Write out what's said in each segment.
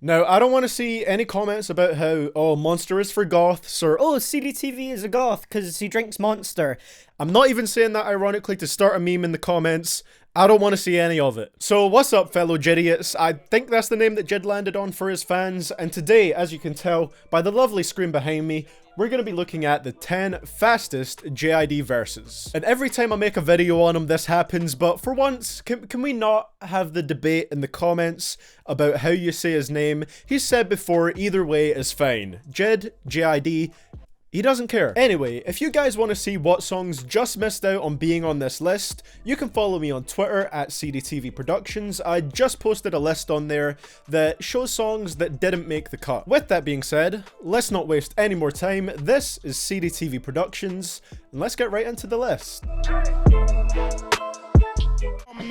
Now, I don't want to see any comments about how, oh, Monster is for goths, or, oh, CDTV is a goth because he drinks Monster. I'm not even saying that ironically to start a meme in the comments. I don't want to see any of it. So what's up, fellow Jidiots? I think that's the name that Jid landed on for his fans, and today, as you can tell by the lovely screen behind me, we're going to be looking at the 10 fastest J.I.D. verses. And every time I make a video on them, this happens, but for once, can we not have the debate in the comments about how you say his name? He's said before, either way is fine. Jid, J.I.D., he doesn't care. Anyway, if you guys want to see what songs just missed out on being on this list, you can follow me on Twitter at CDTVProductions. I just posted a list on there that shows songs that didn't make the cut. With that being said, let's not waste any more time. This is CDTV Productions, and let's get right into the list. See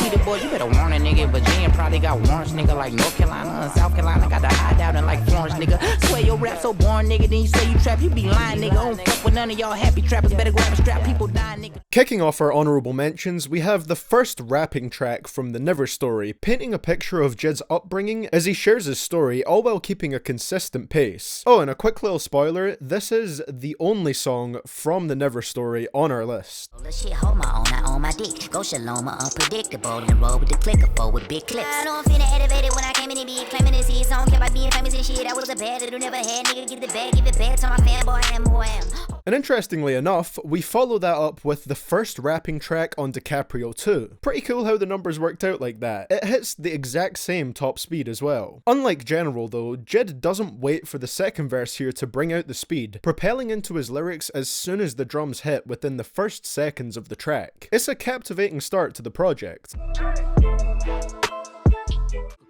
the boy, you better warn a nigga, Virginia probably got warrants, nigga, like North Carolina and South Carolina, got the hideout in like Florence, nigga. Swear your rap so boring, nigga, then you say you trap, you be lying, nigga. I don't fuck with none of y'all happy trappers, better grab a strap, people dying, nigga. Kicking off our honourable mentions, we have the first rapping track from the Never story, painting a picture of Jid's upbringing as he shares his story, all while keeping a consistent pace. Oh, and a quick little spoiler, this is the only song from the Never story on our list. Shit, hold my own, I own my dick. Go shalom, unpredictable, and roll with the clicker for with big clips. I don't feel elevated when I came in and be claiming this hit song. Kept by being famous and shit. I was a bad little never had nigga. Get the bag, give it back to my fanboy and more am. And interestingly enough, we follow that up with the first rapping track on DiCaprio 2. Pretty cool how the numbers worked out like that. It hits the exact same top speed as well. Unlike General though, Jid doesn't wait for the second verse here to bring out the speed, propelling into his lyrics as soon as the drums hit within the first seconds of the track. It's a captivating start to the project.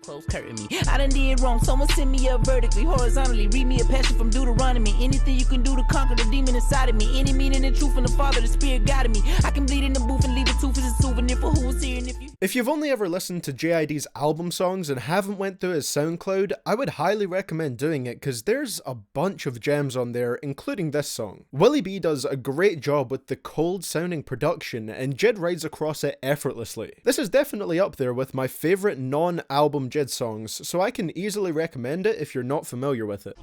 Close curtain me. I done did wrong. Someone send me up vertically, horizontally. Read me a passion from Deuteronomy. Anything you can do to conquer the demon inside of me. Any meaning and truth from the Father, the Spirit guided me. I can bleed in the booth and leave a tooth as a souvenir for who was here. And if you've only ever listened to J.I.D's album songs and haven't went through his SoundCloud, I would highly recommend doing it because there's a bunch of gems on there, including this song. Willie B does a great job with the cold sounding production, and Jid rides across it effortlessly. This is definitely up there with my favourite non-album Jid songs, so I can easily recommend it if you're not familiar with it.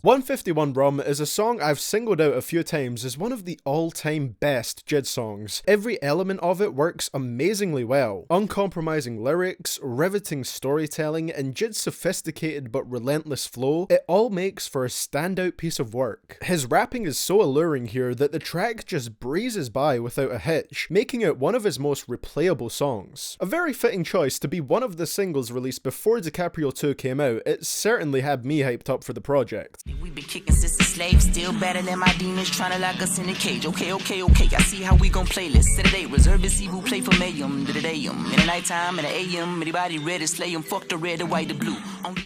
"151 Rum" is a song I've singled out a few times as one of the all-time best Jid songs. Every element of it works amazingly well. Uncompromising lyrics, riveting storytelling, and Jid's sophisticated but relentless flow, it all makes for a standout piece of work. His rapping is so alluring here that the track just breezes by without a hitch, making it one of his most replayable songs. A very fitting choice to be one of the singles released before DiCaprio 2 came out. It certainly had me hyped up for the project. we been kicking since the slaves, still battling my demons, trying to lock us in a cage. Okay, I see how we gon' play this. Saturday, reserve to see who play for Mayhem. In the nighttime, in the AM, anybody ready to slay him, fuck the red, the white, the blue.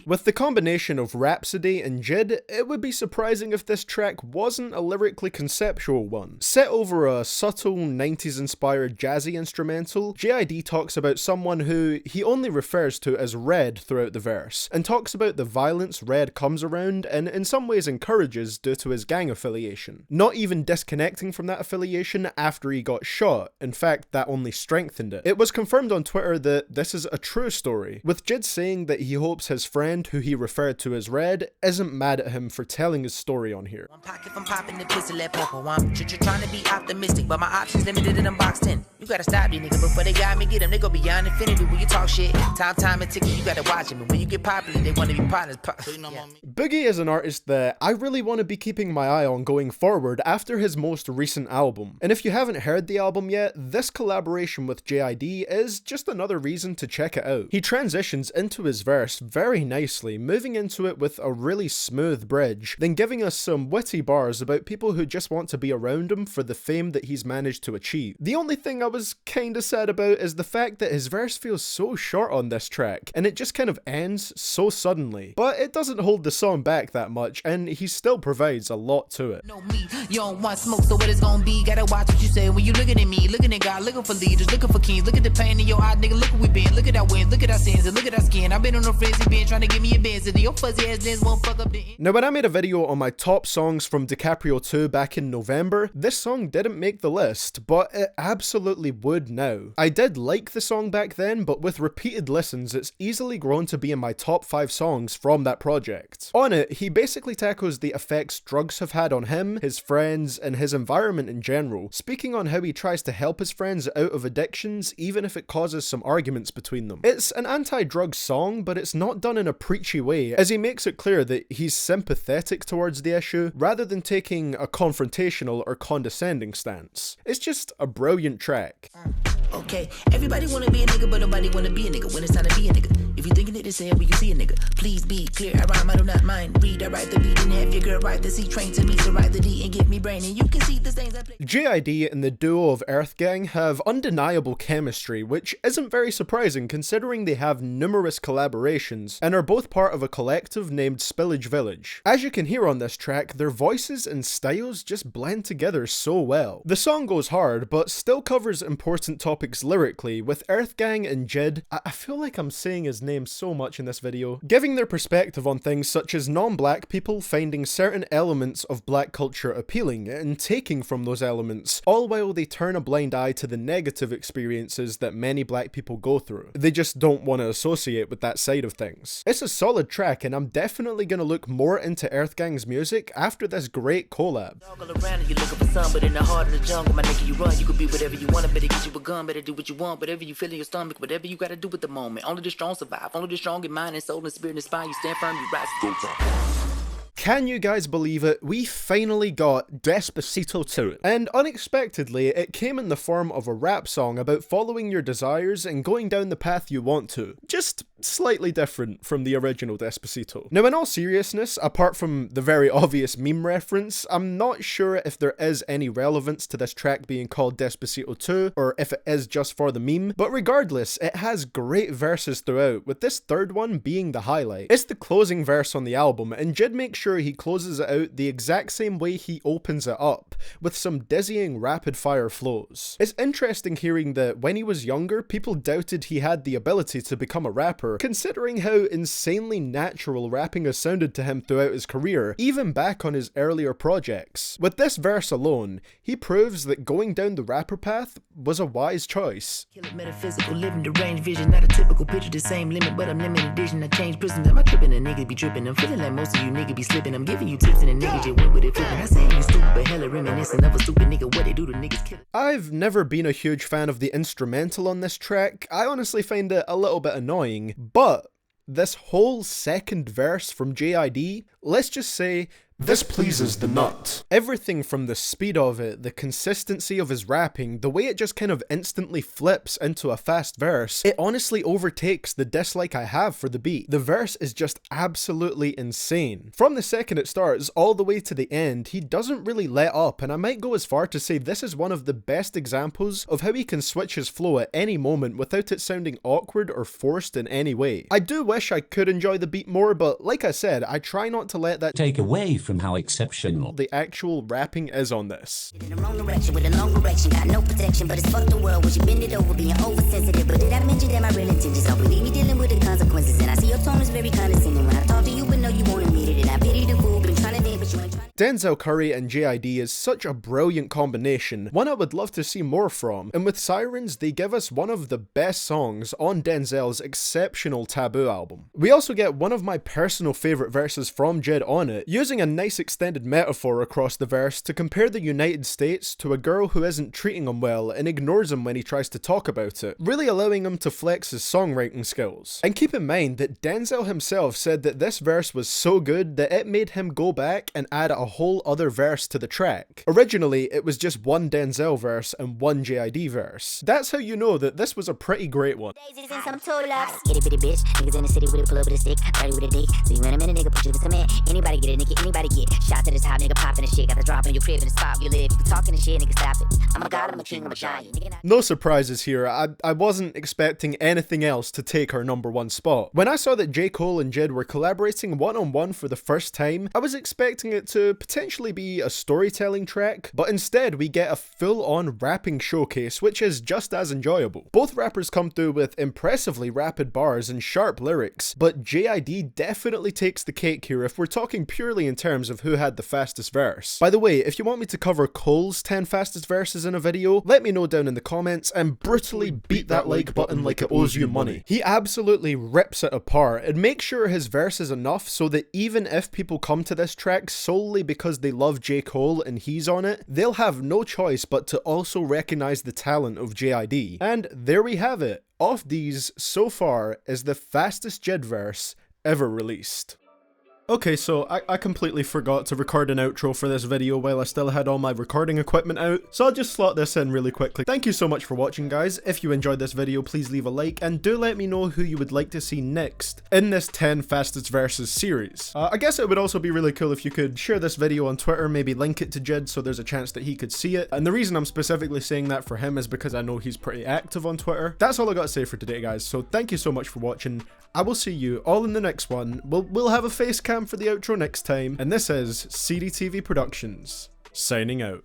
With the combination of Rhapsody and Jid, it would be surprising if this track wasn't a lyrically conceptual one. Set over a subtle 90s inspired jazzy instrumental, J.I.D. talks about someone who he only refers to as Red throughout the verse, and talks about the violence Red comes around and in some ways encourages due to his gang affiliation. Not even disconnecting from that affiliation after he got shot, in fact that only strengthened it. It was confirmed on Twitter that this is a true story, with Jid saying that he hopes his friend, who he referred to as Red, isn't mad at him for telling his story on here. One pocket from popping the pistol at purple. I'm trying to be optimistic, but my options limited in them box 10. You gotta stop these niggas before they got me, get them. They go beyond infinity when you talk shit. Time and ticket, you gotta watch them. And when you get popular, they wanna be partners. Yeah. Boogie is an artist that I really want to be keeping my eye on going forward after his most recent album. And if you haven't heard the album yet, this collaboration with J.I.D. is just another reason to check it out. He transitions into his verse very nicely, moving into it with a really smooth bridge, then giving us some witty bars about people who just want to be around him for the fame that he's managed to achieve. The only thing I was kinda sad about is the fact that his verse feels so short on this track, and it just kind of ends so suddenly. But it doesn't hold the song back that much, and he still provides a lot to it. Know me, you don't want smoke, so what it's gonna be? Gotta watch what you say when you looking at me, looking at God, looking for leaders, looking for kings. Look at the pain in your eye, nigga. Look where we been. Look at our wins, look at our sins, and look at our skin. I've been on a frenzy, been trying to give me a Benz, and your fuzzy ass lens won't fuck up the end. Now, when I made a video on my top songs from DiCaprio 2 back in November, this song didn't make the list, but it absolutely would now. I did like the song back then, but with repeated listens, it's easily grown to be in my top 5 songs from that project. On it, he basically tackles the effects drugs have had on him, his friends, and his environment in general, speaking on how he tries to help his friends out of addictions, even if it causes some arguments between them. It's an anti-drug song, but it's not done in a preachy way, as he makes it clear that he's sympathetic towards the issue, rather than taking a confrontational or condescending stance. It's just a brilliant track. Okay, everybody wanna be a nigga, but nobody wanna be a nigga when it's time to be a nigga. If you thinking it is here when you see a nigga, please be clear. I rhyme, I do not mind. Read, I write the beat, and have your girl write the C. Train to me to write the D and give me brain, and you can see the things I play. J.I.D and the duo of Earth Gang have undeniable chemistry, which isn't very surprising considering they have numerous collaborations and are both part of a collective named Spillage Village. As you can hear on this track, their voices and styles just blend together so well. The song goes hard, but still covers important topics lyrically, with Earth Gang and JID, I feel like I'm saying his name so much in this video, giving their perspective on things such as non-black people finding certain elements of black culture appealing and taking from those elements, all while they turn a blind eye to the negative experiences that many black people go through. They just don't want to associate with that side of things. It's a solid track, and I'm definitely going to look more into Earth Gang's music after this great collab. All around and you looking for some, but in the heart of the jungle, my nigga, you run. You could be whatever you want, better get you a gun, better do what you want, whatever you feel in your stomach, whatever you gotta do with the moment. Only the strong survive, only the strong in mind and soul and spirit and spine. You stand firm, you rise. Can you guys believe it? We finally got Despacito 2. And unexpectedly, it came in the form of a rap song about following your desires and going down the path you want to. Just slightly different from the original Despacito. Now, in all seriousness, apart from the very obvious meme reference, I'm not sure if there is any relevance to this track being called Despacito 2, or if it is just for the meme, but regardless, it has great verses throughout, with this third one being the highlight. It's the closing verse on the album, and JID makes sure he closes it out the exact same way he opens it up, with some dizzying rapid-fire flows. It's interesting hearing that when he was younger, people doubted he had the ability to become a rapper, considering how insanely natural rapping has sounded to him throughout his career, even back on his earlier projects. With this verse alone, he proves that going down the rapper path was a wise choice. Kill it, metaphysical, living deranged vision, not a typical picture, the same limit, but I'm limited edition. I change prisons, am I tripping? A nigga be tripping. I'm feeling like most of you nigga be slipping. I'm giving you tips and a nigga just went with it flipping. I say you stupid, but hella reminiscent of a stupid nigga. What they do to niggas kill it. I've never been a huge fan of the instrumental on this track. I honestly find it a little bit annoying, but this whole second verse from J.I.D, let's just say, this pleases the nut. Everything from the speed of it, the consistency of his rapping, the way it just kind of instantly flips into a fast verse, it honestly overtakes the dislike I have for the beat. The verse is just absolutely insane. From the second it starts all the way to the end, he doesn't really let up, and I might go as far to say this is one of the best examples of how he can switch his flow at any moment without it sounding awkward or forced in any way. I do wish I could enjoy the beat more, but like I said, I try not to let that take away from how exceptional the actual rapping is on this. In the wrong direction with a long direction, got no protection, but it's fuck the world. Would you bend it over, being oversensitive? But did I mention that my real intentions don't believe me dealing with the consequences? And I see your tone is very condescending when I talk to you, but no, you won't admit it. And I pity the fool, been trying to vent, but you ain't trying. Denzel Curry and J.I.D is such a brilliant combination, one I would love to see more from, and with Sirens they give us one of the best songs on Denzel's exceptional Taboo album. We also get one of my personal favourite verses from JID on it, using a nice extended metaphor across the verse to compare the United States to a girl who isn't treating him well and ignores him when he tries to talk about it, really allowing him to flex his songwriting skills. And keep in mind that Denzel himself said that this verse was so good that it made him go back and add a a whole other verse to the track. Originally, it was just one Denzel verse and one J.I.D verse. That's how you know that this was a pretty great one. Daisies and some tulips. Itty bitty bitch. Niggas in the city with a pull up with a stick. Ready with a dick. So you in a minute, nigga, put you in cement. Anybody get it, nigga, anybody get shot to this hot nigga popping the shit. Got the drop in your crib in the spot where you live. You talking the shit, nigga, stop it. I'm a god, I'm a king, I'm a giant. No surprises here. I wasn't expecting anything else to take her #1 spot. When I saw that J. Cole and JID were collaborating one-on-one for the first time, I was expecting it to potentially be a storytelling track, but instead we get a full-on rapping showcase, which is just as enjoyable. Both rappers come through with impressively rapid bars and sharp lyrics, but J.I.D definitely takes the cake here if we're talking purely in terms of who had the fastest verse. By the way, if you want me to cover Cole's 10 fastest verses in a video, let me know down in the comments and brutally beat that like button like it owes you money. He absolutely rips it apart, and make sure his verse is enough so that even if people come to this track solely because they love J. Cole and he's on it, they'll have no choice but to also recognize the talent of J.I.D. And there we have it. Of these, so far, is the fastest JID verse ever released. Okay, so I completely forgot to record an outro for this video while I still had all my recording equipment out, so I'll just slot this in really quickly. Thank you so much for watching, guys. If you enjoyed this video, please leave a like, and do let me know who you would like to see next in this 10 fastest verses series. I guess it would also be really cool if you could share this video on Twitter, maybe link it to JID so there's a chance that he could see it, and the reason I'm specifically saying that for him is because I know he's pretty active on Twitter. That's all I got to say for today, guys, so thank you so much for watching. I will see you all in the next one. We'll have a face cam for the outro next time, and this is CDTVProductions, signing out.